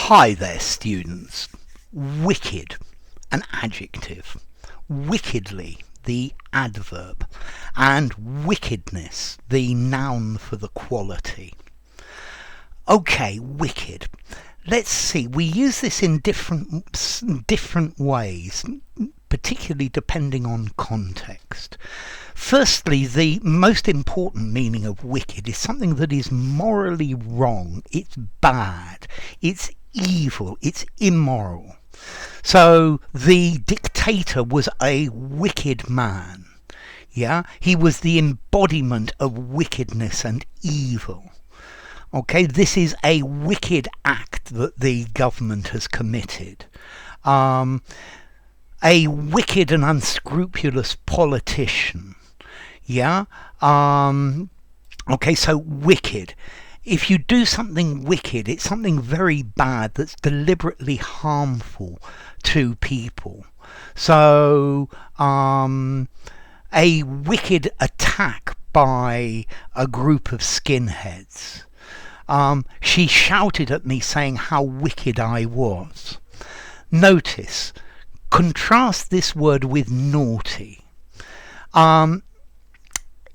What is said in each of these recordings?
Hi there, students. Wicked, an adjective. Wickedly, the adverb. And wickedness, the noun for the quality. Okay, wicked. Let's see, we use this in different ways, particularly depending on context. Firstly, the most important meaning of wicked is something that is morally wrong, it's bad, it's evil, it's immoral. So the dictator was a wicked man. Yeah, he was the embodiment of wickedness and evil. Okay, this is a wicked act that the government has committed. A wicked and unscrupulous politician. Yeah. Okay, so wicked. If you do something wicked, it's something very bad that's deliberately harmful to people. So a wicked attack by a group of skinheads. She shouted at me saying how wicked I was. Notice, contrast this word with naughty.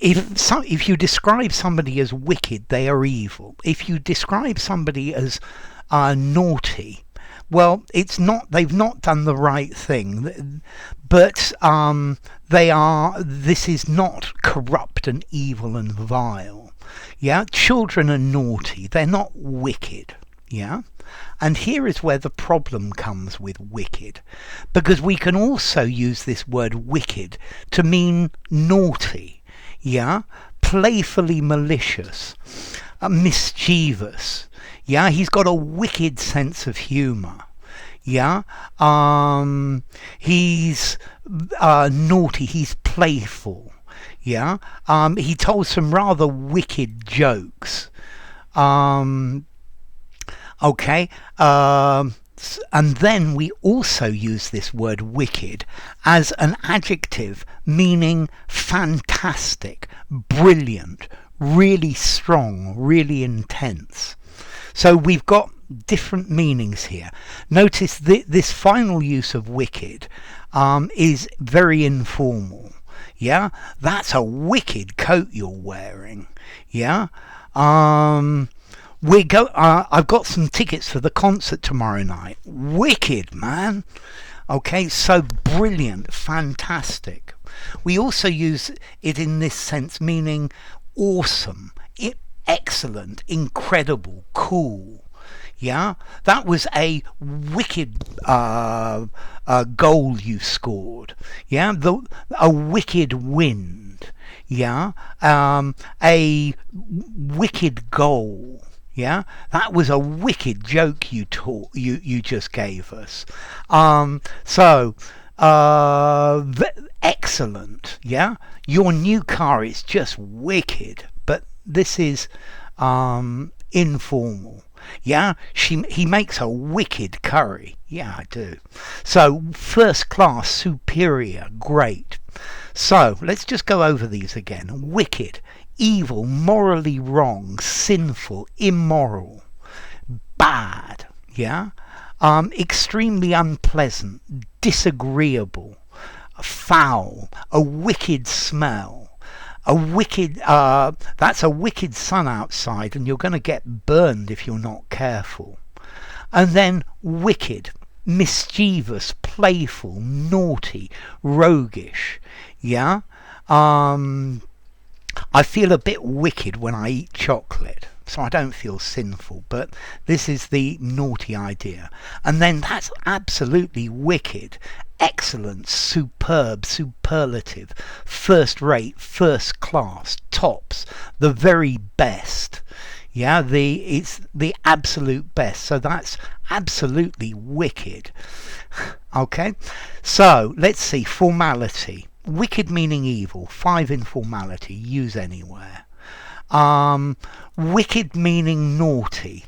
If you describe somebody as wicked, they are evil. If you describe somebody as naughty, well, it's not. They've not done the right thing, but they are. This is not corrupt and evil and vile. Yeah, children are naughty. They're not wicked. Yeah. And here is where the problem comes with wicked, because we can also use this word wicked to mean naughty. Yeah, playfully malicious, mischievous. Yeah, he's got a wicked sense of humour. Yeah, he's naughty, he's playful. Yeah, he told some rather wicked jokes. Okay, and then we also use this word wicked as an adjective meaning fantastic, brilliant, really strong, really intense. So we've got different meanings here. Notice this final use of wicked is very informal. Yeah, that's a wicked coat you're wearing. Yeah. I've got some tickets for the concert tomorrow night. Wicked, man. Okay, so brilliant, fantastic. We also use it in this sense, meaning awesome, excellent, incredible, cool. Yeah, that was a wicked goal you scored. Yeah, a wicked wind. Yeah, a wicked goal. Yeah, that was a wicked joke you just gave us. Excellent. Yeah, your new car is just wicked, but this is informal. Yeah, he makes a wicked curry. Yeah, I do. So first class, superior, great. So let's just go over these again. Wicked, evil, morally wrong, sinful, immoral, bad. Yeah, extremely unpleasant, disagreeable, foul, a wicked smell. A wicked, that's a wicked sun outside, and you're going to get burned if you're not careful. And then wicked, mischievous, playful, naughty, roguish. Yeah. I feel a bit wicked when I eat chocolate, so I don't feel sinful, but this is the naughty idea. And then that's absolutely wicked. Excellent, superb, superlative, first rate, first class, tops, the very best. Yeah, it's the absolute best. So that's absolutely wicked. Okay, so let's see, formality. Wicked meaning evil, 5 informality, use anywhere. Wicked meaning naughty,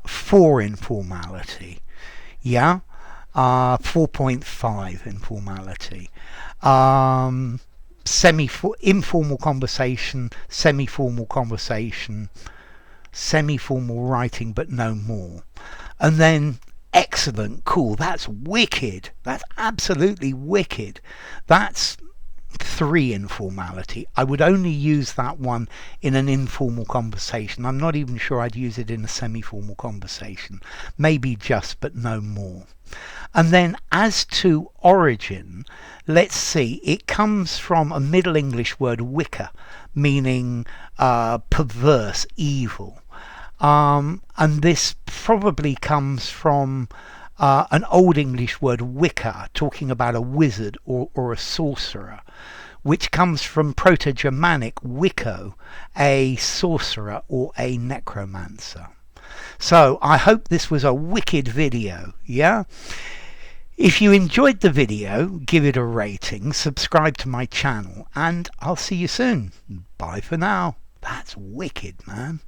4 informality. Yeah. 4.5 informality. Informal conversation, semi-formal conversation, semi-formal writing, but no more. And then excellent, cool, that's wicked, that's absolutely wicked. That's 3 informality. I would only use that one in an informal conversation. I'm not even sure I'd use it in a semi-formal conversation. Maybe just, but no more. And then as to origin, let's see, it comes from a Middle English word wicca, meaning perverse, evil. And this probably comes from an Old English word wicca, talking about a wizard or a sorcerer, which comes from Proto-Germanic wicco, a sorcerer or a necromancer. So I hope this was a wicked video, yeah? If you enjoyed the video, give it a rating, subscribe to my channel, and I'll see you soon. Bye for now. That's wicked, man.